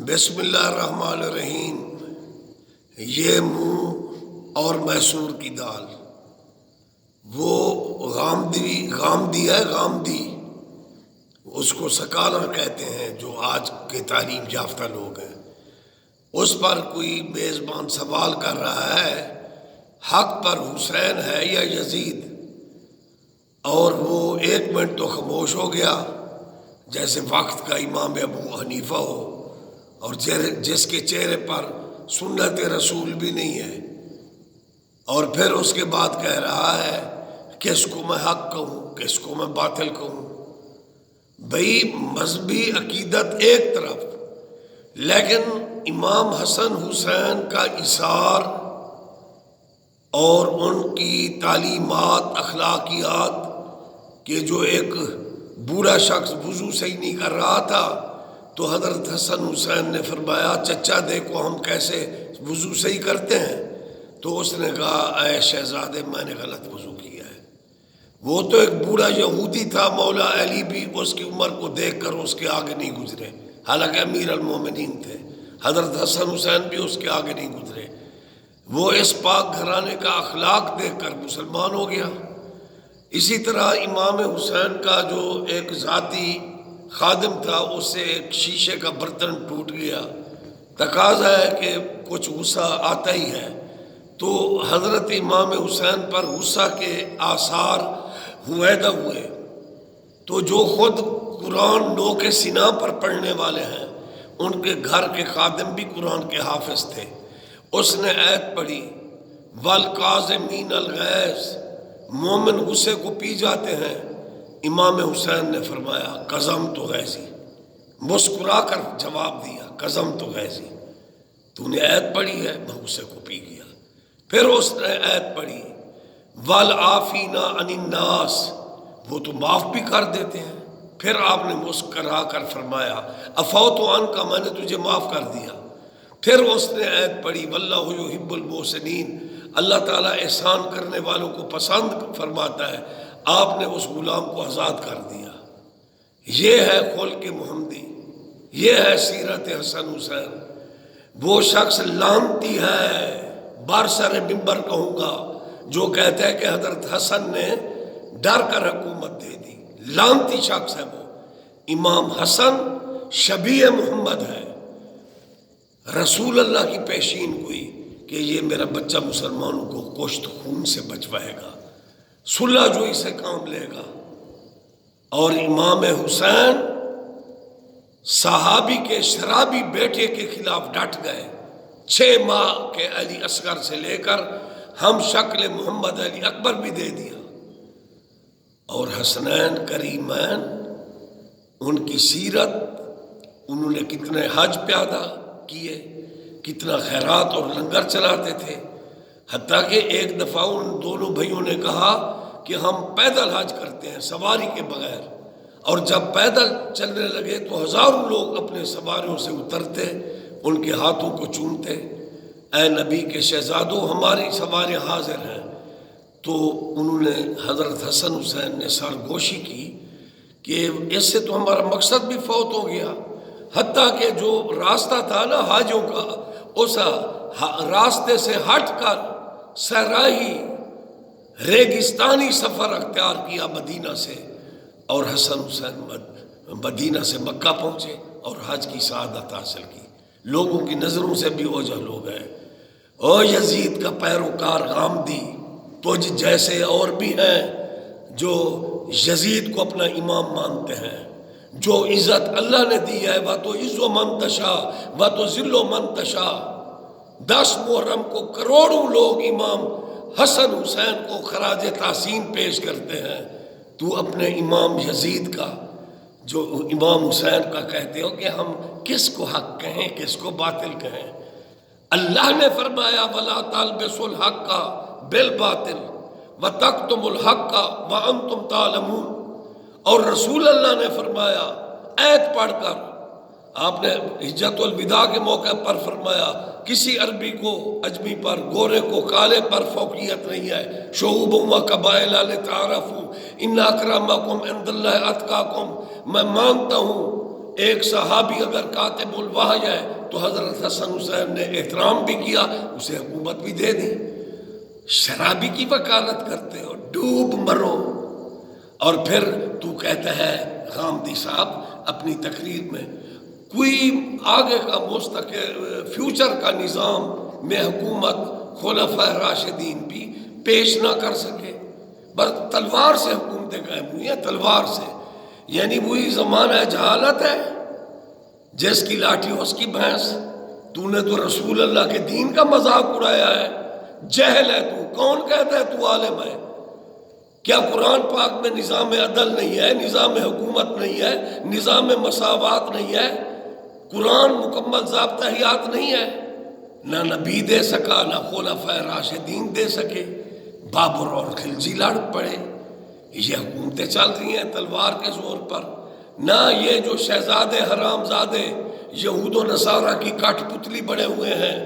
بسم اللہ الرحمن الرحیم۔ یہ منہ اور میسور کی دال، وہ غامدی ہے، غامدی، اس کو سکالر کہتے ہیں جو آج کے تعلیم یافتہ لوگ ہیں۔ اس پر کوئی میزبان سوال کر رہا ہے حق پر حسین ہے یا یزید، اور وہ 1 منٹ تو خاموش ہو گیا جیسے وقت کا امام ابو حنیفہ ہو، اور جس کے چہرے پر سنت رسول بھی نہیں ہے، اور پھر اس کے بعد کہہ رہا ہے کس کو میں حق کہوں، کس کو میں باطل کہوں۔ بھئی مذہبی عقیدت ایک طرف، لیکن امام حسن حسین کا اثار اور ان کی تعلیمات، اخلاقیات، کہ جو ایک بوڑھا شخص وضو صحیح نہیں کر رہا تھا تو حضرت حسن حسین نے فرمایا چچا دیکھو ہم کیسے وضو صحیح کرتے ہیں، تو اس نے کہا اے شہزادے میں نے غلط وضو کیا ہے۔ وہ تو ایک بوڑھا یہودی تھا، مولا علی بھی اس کی عمر کو دیکھ کر اس کے آگے نہیں گزرے، حالانکہ امیر المومنین تھے۔ حضرت حسن حسین بھی اس کے آگے نہیں گزرے۔ وہ اس پاک گھرانے کا اخلاق دیکھ کر مسلمان ہو گیا۔ اسی طرح امام حسین کا جو ایک ذاتی خادم تھا، اس سے ایک شیشے کا برتن ٹوٹ گیا، تقاضا ہے کہ کچھ غصہ آتا ہی ہے، تو حضرت امام حسین پر غصہ کے آثار ہویدہ ہوئے، تو جو خود قرآن نو کے سینہ پر پڑھنے والے ہیں، ان کے گھر کے خادم بھی قرآن کے حافظ تھے۔ اس نے آیت پڑھی والکاظمین الغیظ، مومن غصے کو پی جاتے ہیں۔ امام حسین نے فرمایا قزم تو غیظی، مسکرا کر جواب دیا قزم تو غیظی، تو نے آیت پڑھی ہے، میں غصے کو پی گیا۔ پھر اس نے آیت پڑھی والعافین عن الناس، وہ تو معاف بھی کر دیتے ہیں۔ پھر آپ نے مسکرا کر فرمایا عفوت عنک، میں نے تجھے معاف کر دیا۔ پھر اس نے آیت پڑھی واللہ یحب المحسنین، اللہ تعالیٰ احسان کرنے والوں کو پسند فرماتا ہے۔ آپ نے اس غلام کو آزاد کر دیا۔ یہ ہے خلق محمدی، یہ ہے سیرت حسن حسین۔ وہ شخص لعنتی ہے، برسر منبر کہوں گا، جو کہتا ہے کہ حضرت حسن نے ڈر کر حکومت دے دی۔ لعنتی شخص ہے وہ۔ امام حسن شبیہ محمد ہے، رسول اللہ کی پیشین گوئی کہ یہ میرا بچہ مسلمانوں کو گوشت خون سے بچوائے گا، صلح جوئی سے کام لے گا۔ اور امام حسین صحابی کے شرابی بیٹے کے خلاف ڈٹ گئے۔ 6 ماہ کے علی اصغر سے لے کر ہم شکل محمد علی اکبر بھی دے دیا۔ اور حسنین کریمین، ان کی سیرت، انہوں نے کتنے حج پیادہ کیے، کتنا خیرات اور لنگر چلاتے تھے، حتیٰ کہ ایک دفعہ ان دونوں بھائیوں نے کہا کہ ہم پیدل حج کرتے ہیں سواری کے بغیر، اور جب پیدل چلنے لگے تو ہزاروں لوگ اپنے سواریوں سے اترتے، ان کے ہاتھوں کو چومتے، اے نبی کے شہزادوں ہماری سواریاں حاضر ہیں۔ تو انہوں نے حضرت حسن حسین نے سرگوشی کی کہ اس سے تو ہمارا مقصد بھی فوت ہو گیا، حتیٰ کہ جو راستہ تھا نا حاجوں کا، اس راستے سے ہٹ کر صحرائی ریگستانی سفر اختیار کیا مدینہ سے، اور حسن حسین مدینہ سے مکہ پہنچے اور حج کی سعادت حاصل کی۔ لوگوں کی نظروں سے بھی اوجھل ہو گئے۔ او یزید کا پیروکار غامدی، تجھ جیسے اور بھی ہیں جو یزید کو اپنا امام مانتے ہیں۔ جو عزت اللہ نے دی ہے وہ تو عز و منتشا وہ تو ذل و منتشا۔ 10 محرم کو کروڑوں لوگ امام حسن حسین کو خراج تحسین پیش کرتے ہیں، تو اپنے امام یزید کا، جو امام حسین کا کہتے ہو کہ ہم کس کو حق کہیں کس کو باطل کہیں۔ اللہ نے فرمایا وَلَا تَلْبِسُوا الْحَقَّ بِالْبَاطِلِ وَتَكْتُمُوا الْحَقَّ وَأَنْتُمْ تَعْلَمُونَ، اور رسول اللہ نے فرمایا آیت پڑھ کر، آپ نے حجت الوداع کے موقع پر فرمایا کسی عربی کو اجمی پر، گورے کو کالے پر فوقیت نہیں ہے، شعوبا و قبائل لتعارفوا ان اکرمکم عند اللہ اتقاکم۔ میں مانتا ہوں ایک صحابی اگر کاتب الوحی ہے تو حضرت حسن حسین نے احترام بھی کیا، اسے حکومت بھی دے دی۔ شرابی کی وکالت کرتے ہو، ڈوب مرو۔ اور پھر تو کہتا ہے غامدی صاحب اپنی تقریر میں کوئی آگے کا مستقل فیوچر کا نظام میں حکومت خلفائے راشدین بھی پیش نہ کر سکے، بس تلوار سے حکومتیں قائم ہوئی ہیں، تلوار سے۔ یعنی وہی زمانہ جہالت ہے، جس کی لاٹھی اس کی بھینس۔ تو نے تو رسول اللہ کے دین کا مذاق اڑایا ہے، جہل ہے تو۔ کون کہتا ہے تو عالم ہے؟ کیا قرآن پاک میں نظام عدل نہیں ہے، نظام حکومت نہیں ہے، نظام مساوات نہیں ہے؟ قرآن مکمل ضابطہ حیات نہیں ہے؟ نہ نبی دے سکا، نہ خلفائے راشدین دے سکے، بابر اور خلجی لڑ پڑے۔ یہ حکومتیں چل رہی ہیں تلوار کے زور پر۔ نہ یہ جو شہزادے حرام زادے یہود و نصارہ کی کٹ پتلی بڑے ہوئے ہیں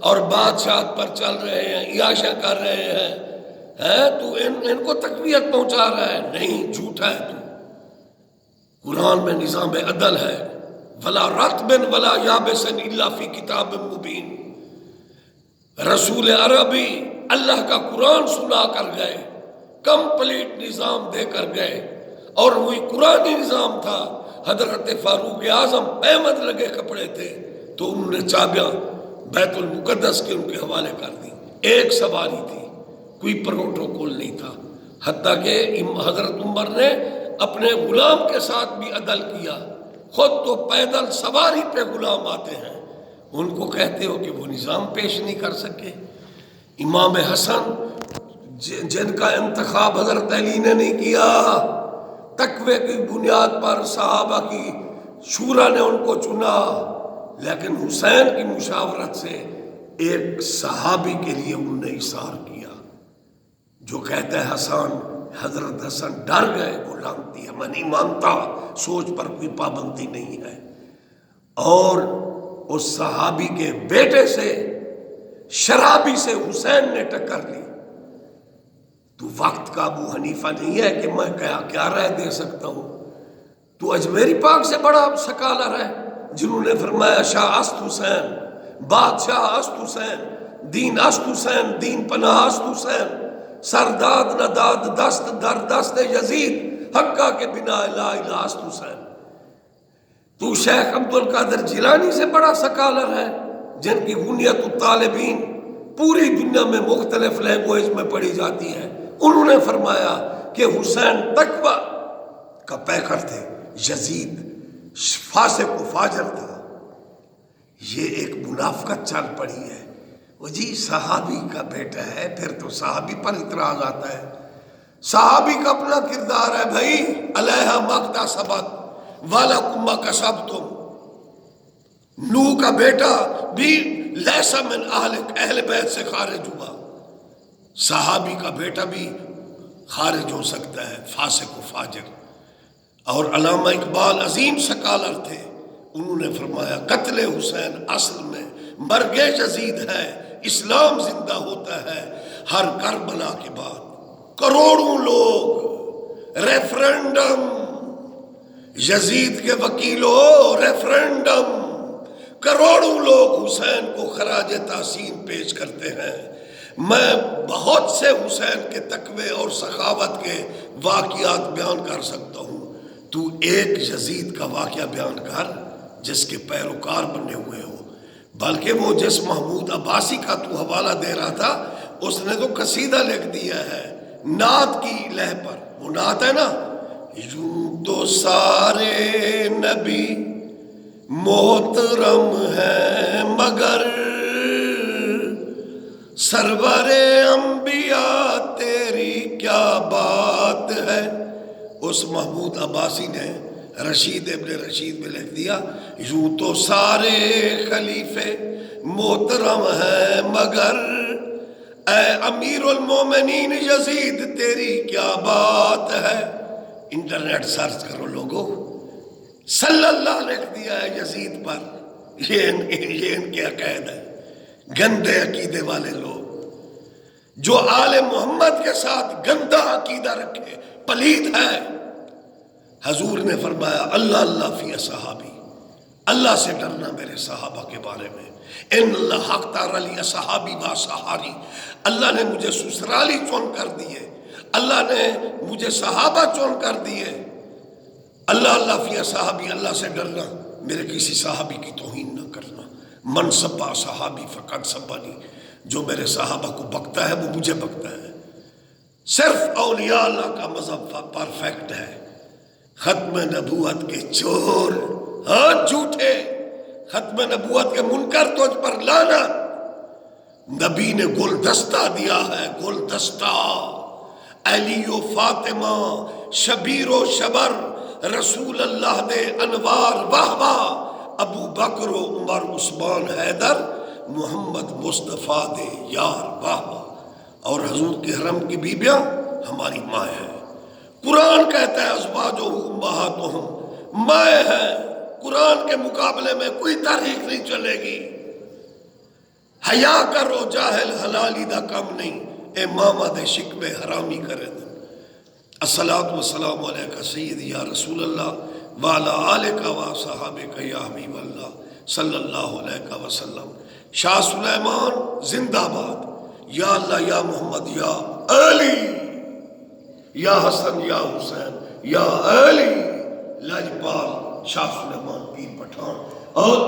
اور بادشاہت پر چل رہے ہیں، عیاشیں کر رہے ہیں، تو ان کو تقویت پہنچا رہا ہے؟ نہیں، جھوٹا ہے تو۔ قرآن میں نظام عدل ہے، ولا رطب ولا یابس الا فی کتاب مبین۔ رسول عربی اللہ کا قرآن سنا کر گئے، کمپلیٹ نظام دے کر گئے، اور وہی قرآنی نظام تھا۔ حضرت فاروق اعظم احمد لگے کپڑے تھے تو انہوں نے چابیاں بیت المقدس کے ان کے حوالے کر دی۔ ایک سواری تھی، کوئی پروٹوکول نہیں تھا، حتیٰ کہ حضرت عمر نے اپنے غلام کے ساتھ بھی عدل کیا۔ خود تو پیدل سواری پہ غلام آتے ہیں، ان کو کہتے ہو کہ وہ نظام پیش نہیں کر سکے۔ امام حسن جن کا انتخاب حضرت علی نے نہیں کیا، تقوی کی بنیاد پر صحابہ کی شورا نے ان کو چنا، لیکن حسین کی مشاورت سے ایک صحابی کے لیے انہوں نے اثار کیا، جو کہتا ہے حسن، حضرت حسن ڈر گئے، وہ لانتی ہے، میں نہیں مانتا، سوچ پر کوئی پابندی نہیں ہے۔ اور اس صحابی کے بیٹے سے، شرابی سے حسین نے ٹکر لی۔ تو وقت کا ابو حنیفہ نہیں ہے کہ میں کیا رائے دے سکتا ہوں؟ تو اجمیری پاک سے بڑا سکالر ہے، جنہوں نے فرمایا شاہ است حسین، بادشاہ است حسین، دین است حسین، دین پناہ است حسین، سرداد نہ داد دست در دست یزید، حقہ کے بنا لا الہ است حسین۔ تو شیخ عبد القادر جیلانی سے بڑا سکالر ہے، جن کی غنیت الطالبین پوری دنیا میں مختلف لینگویج میں پڑھی جاتی ہے۔ انہوں نے فرمایا کہ حسین تقوی کا پیکر تھے، یزید فاسق و فاجر تھا۔ یہ ایک منافقت چل پڑی ہے۔ وہ جی صحابی کا بیٹا ہے، پھر تو صحابی پر اعتراض آتا ہے۔ صحابی کا اپنا کردار ہے بھائی، علیہ مکتسبت وَلَكُمْ مَا كَسَبْتُمْ۔ نوح کا بیٹا بھی لیسا من اہل بیت سے خارج ہوا، صحابی کا بیٹا بھی خارج ہو سکتا ہے، فاسق و فاجر۔ اور علامہ اقبال عظیم سکالر تھے، انہوں نے فرمایا قتل حسین اصل میں مرگ یزید ہے، اسلام زندہ ہوتا ہے ہر کربلا کے بعد۔ کروڑوں لوگ ریفرنڈم، یزید کے وکیلوں ریفرنڈم، کروڑوں لوگ حسین کو خراج تحسین پیش کرتے ہیں۔ میں بہت سے حسین کے تقوی اور سخاوت کے واقعات بیان کر سکتا ہوں، تو ایک یزید کا واقعہ بیان کر جس کے پیروکار بنے ہوئے ہو۔ بلکہ وہ جس محمود عباسی کا تو حوالہ دے رہا تھا، اس نے تو قصیدہ لکھ دیا ہے نعت کی لہ پر۔ وہ نعت ہے نا، یوں تو سارے نبی محترم ہیں مگر سرور انبیاء تیری کیا بات ہے۔ اس محمود عباسی نے رشید ابن رشید میں لکھ دیا، یوں تو سارے خلیفے محترم ہیں مگر اے امیر المومنین یزید تیری کیا بات ہے۔ انٹرنیٹ سرچ کرو لوگو، صلی اللہ لکھ دیا ہے یزید پر۔ یہ ان کے عقائد ہے، گندے عقیدے والے لوگ جو آل محمد کے ساتھ گندا عقیدہ رکھے، پلید ہے۔ حضور نے فرمایا اللہ اللہ فی اصحابی، اللہ سے ڈرنا میرے صحابہ کے بارے میں. ان اللہ حق تار علی صحابی با سہاری، اللہ نے مجھے سسرالی چون کر دیے، اللہ نے مجھے صحابہ چون کر دیے. اللہ اللہ فی صحابی، اللہ سے ڈرنا، میرے کسی صحابی کی توہین نہ کرنا. من سبا صحابی فقط سبانی، جو میرے صحابہ کو بکتا ہے وہ مجھے بکتا ہے. صرف اولیاء اللہ کا مذہب پرفیکٹ ہے. ختم نبوت کے چور، ہاں جھوٹے، ختم نبوت کے منکر تجھ پر لعنت. نبی نے گلدستہ دیا ہے، گلدستہ. علی و فاطمہ شبیر و شبر، رسول اللہ دے انوار واہ واہ. ابو بکر و عمر عثمان حیدر، محمد مصطفیٰ دے یار واہ واہ. اور حضور کے حرم کی بیویاں ہماری مائیں ہیں. قرآن کہتا ہے ازواجہ امہاتہم، مائیں ہیں. قرآن کے مقابلے میں کوئی تاریخ نہیں چلے گی. حیا کرو جاہل، حلالی دا کم نہیں، اے ماما دے شکوے حرامی کرے دن. الصلاۃ والسلام علیکہ سیدی یا رسول اللہ وعلی آلکہ و صحابکہ یا حبیب اللہ صلی اللہ علیہ وسلم. شاہ سلیمان زندہ باد. یا اللہ یا محمد یا علی، یا حسن یا حسین یا علی. لاجپال شاہ سلیمان پیر پٹھان. اور